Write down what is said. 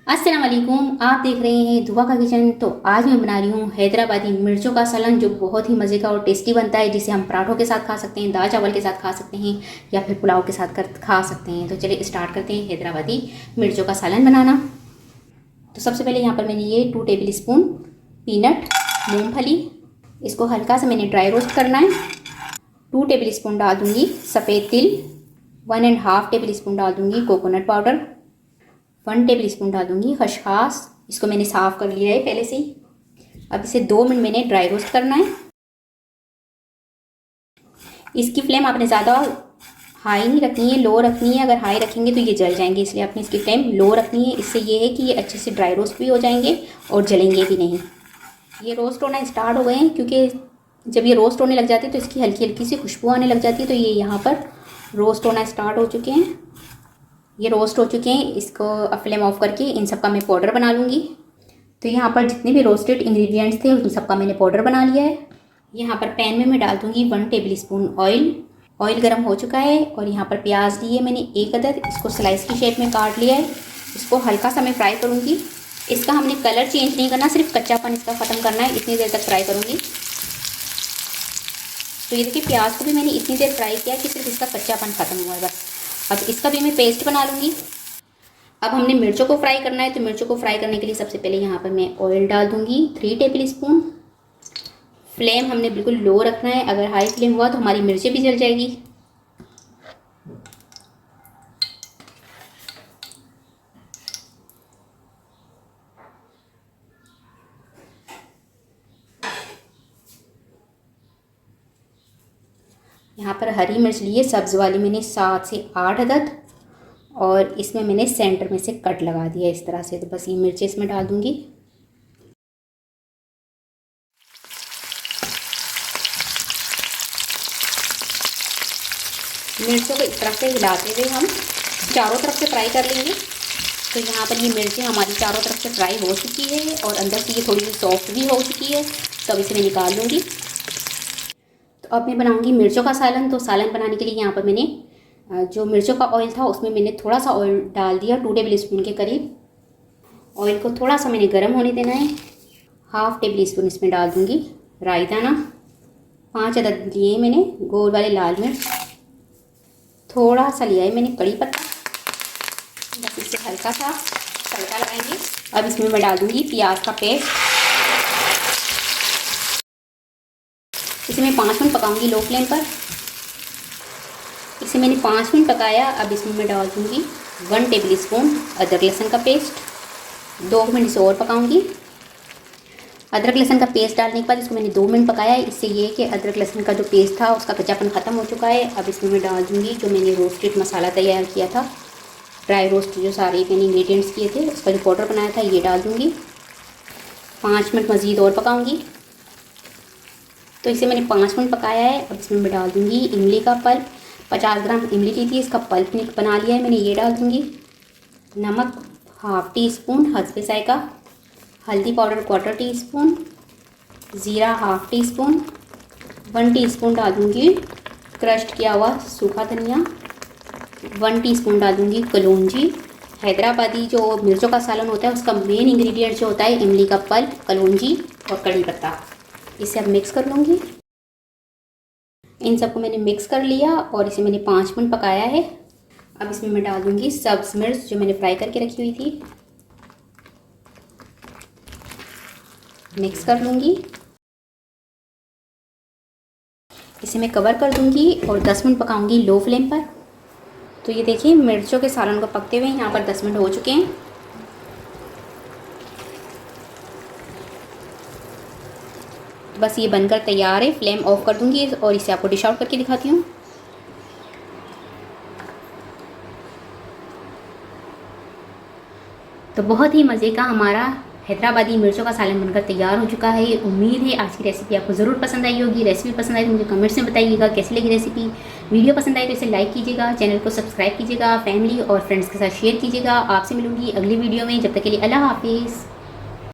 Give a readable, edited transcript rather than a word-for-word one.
अस्सलाम वालेकुम, आप देख रहे हैं दुआ का किचन। तो आज मैं बना रही हूँ हैदराबादी मिर्चों का सालन, जो बहुत ही मज़े का और टेस्टी बनता है, जिसे हम पराठों के साथ खा सकते हैं, दाल चावल के साथ खा सकते हैं या फिर पुलाव के साथ खा सकते हैं। तो चलिए स्टार्ट करते हैं हैदराबादी मिर्चों का सालन बनाना। तो सबसे पहले यहाँ पर मैंने ये 2 टेबल स्पून पीनट मूँगफली, इसको हल्का सा मैंने ड्राई रोस्ट करना है। 2 टेबल स्पून डाल दूँगी सफ़ेद तिल, 1.5 टेबल स्पून डाल दूँगी कोकोनट पाउडर, 1 टेबल स्पून डाल दूँगी खसखस। इसको मैंने साफ़ कर लिया है पहले से ही। अब इसे 2 मिनट मैंने ड्राई रोस्ट करना है। इसकी फ्लेम आपने ज़्यादा हाई नहीं रखनी है, लो रखनी है। अगर हाई रखेंगे तो ये जल जाएंगे, इसलिए आपने इसकी फ्लेम लो रखनी है। इससे ये है कि ये अच्छे से ड्राई रोस्ट भी हो जाएंगे और जलेंगे भी नहीं। ये रोस्ट होना स्टार्ट हो गए हैं, क्योंकि जब ये रोस्ट होने लग जाती है तो इसकी हल्की हल्की सी खुशबू आने लग जाती है। तो ये यहाँ पर रोस्ट होना स्टार्ट हो चुके हैं, ये रोस्ट हो चुके हैं। इसको अब फ्लेम ऑफ करके इन सब का मैं पाउडर बना लूँगी। तो यहाँ पर जितने भी रोस्टेड इंग्रेडिएंट्स थे उन सब का मैंने पाउडर बना लिया है। यहाँ पर पैन में मैं डाल दूँगी 1 टेबल स्पून ऑयल। ऑयल गर्म हो चुका है और यहाँ पर प्याज लिए मैंने 1 अदद, इसको स्लाइस की शेप में काट लिया है। इसको हल्का सा मैं फ्राई करूँगी। इसका हमने कलर चेंज नहीं करना, सिर्फ कच्चापन इसका ख़त्म करना है, इतनी देर तक फ्राई करूँगी। तो ये देखिए प्याज को भी मैंने इतनी देर फ्राई किया कि सिर्फ इसका कच्चापन ख़त्म हुआ है बस। अब इसका भी मैं पेस्ट बना लूँगी। अब हमने मिर्चों को फ्राई करना है, तो मिर्चों को फ्राई करने के लिए सबसे पहले यहाँ पर मैं ऑयल डाल दूँगी 3 टेबल स्पून। फ्लेम हमने बिल्कुल लो रखना है, अगर हाई फ्लेम हुआ तो हमारी मिर्चें भी जल जाएगी। यहाँ पर हरी मिर्च लिए सब्ज़ वाली मैंने 7 से 8 अदद, और इसमें मैंने सेंटर में से कट लगा दिया इस तरह से। तो बस ये मिर्चें इसमें डाल दूँगी। मिर्चों को इस तरह से हिलाते हुए हम चारों तरफ से फ्राई कर लेंगे। तो यहाँ पर ये मिर्चें हमारी चारों तरफ से फ्राई हो चुकी है और अंदर से ये थोड़ी सी सॉफ्ट भी हो चुकी है। तो अब इसे मैं निकाल लूँगी। तो अब मैं बनाऊँगी मिर्चों का सालन। तो सालन बनाने के लिए यहाँ पर मैंने जो मिर्चों का ऑयल था उसमें मैंने थोड़ा सा ऑयल डाल दिया, 2 टेबल स्पून के करीब। ऑयल को थोड़ा सा मैंने गर्म होने देना है। 1/2 टेबल स्पून इसमें डाल दूँगी राई दाना, 5 अदद लिए मैंने गोल वाले लाल मिर्च, थोड़ा सा लिया है मैंने कड़ी पत्ता। बस इससे हल्का सा तड़का लगाएंगे। अब इसमें मैं डाल दूँगी प्याज का पेस्ट। इसे मैं 5 मिनट पकाऊंगी लो फ्लेम पर। इसे मैंने 5 मिनट पकाया। अब इसमें मैं डाल दूँगी 1 टेबल स्पून अदरक लहसुन का पेस्ट। 2 मिनट इसे और पकाऊंगी। अदरक लहसुन का पेस्ट डालने के बाद इसको मैंने 2 मिनट पकाया। इससे ये कि अदरक लहसुन का जो पेस्ट था उसका कच्चापन ख़त्म हो चुका है। अब इसमें मैं डाल दूँगी जो मैंने रोस्टेड मसाला तैयार किया था, ड्राई रोस्ट जो सारे मैंने इंग्रेडिएंट्स किए थे उसका जो पाउडर बनाया था, ये डाल दूँगी। 5 मिनट मज़ीद और पकाऊँगी। तो इसे मैंने 5 मिनट पकाया है। अब इसमें मैं डाल दूँगी इमली का पल्प। 50 ग्राम इमली ली थी, इसका पल्प बना लिया है मैंने, ये डाल दूँगी। नमक 1/2 टी स्पून हस्बे जायका, हल्दी पाउडर 1/4 टी स्पून, ज़ीरा 1/2 टी स्पून, 1 टीस्पून डाल दूँगी क्रश्ड किया हुआ सूखा धनिया, 1 टीस्पून डाल दूँगी कलौंजी। हैदराबादी जो मिर्चों का सालन होता है उसका मेन इंग्रेडिएंट जो होता है इमली का पल्प, कलौंजी और कड़ी पत्ता। इसे अब मिक्स कर लूँगी। इन सबको मैंने मिक्स कर लिया और इसे मैंने 5 मिनट पकाया है। अब इसमें मैं डाल दूँगी सब्ज़ मिर्च जो मैंने फ्राई करके रखी हुई थी, मिक्स कर लूँगी। इसे मैं कवर कर दूँगी और 10 मिनट पकाऊँगी लो फ्लेम पर। तो ये देखिए मिर्चों के सालन को पकते हुए यहाँ पर 10 मिनट हो चुके हैं। बस ये बनकर तैयार है। फ्लेम ऑफ कर दूँगी और इसे आपको डिश आउट करके दिखाती हूँ। तो बहुत ही मज़े का हमारा हैदराबादी मिर्चों का सालन बनकर तैयार हो चुका है। उम्मीद है आज की रेसिपी आपको ज़रूर पसंद आई होगी। रेसिपी पसंद आई तो मुझे कमेंट्स में बताइएगा कैसी लगी रेसिपी। वीडियो पसंद आई तो इसे लाइक कीजिएगा, चैनल को सब्सक्राइब कीजिएगा, फैमिली और फ्रेंड्स के साथ शेयर कीजिएगा। आपसे मिलूंगी अगली वीडियो में, जब तक के लिए अल्लाह हाफिज़।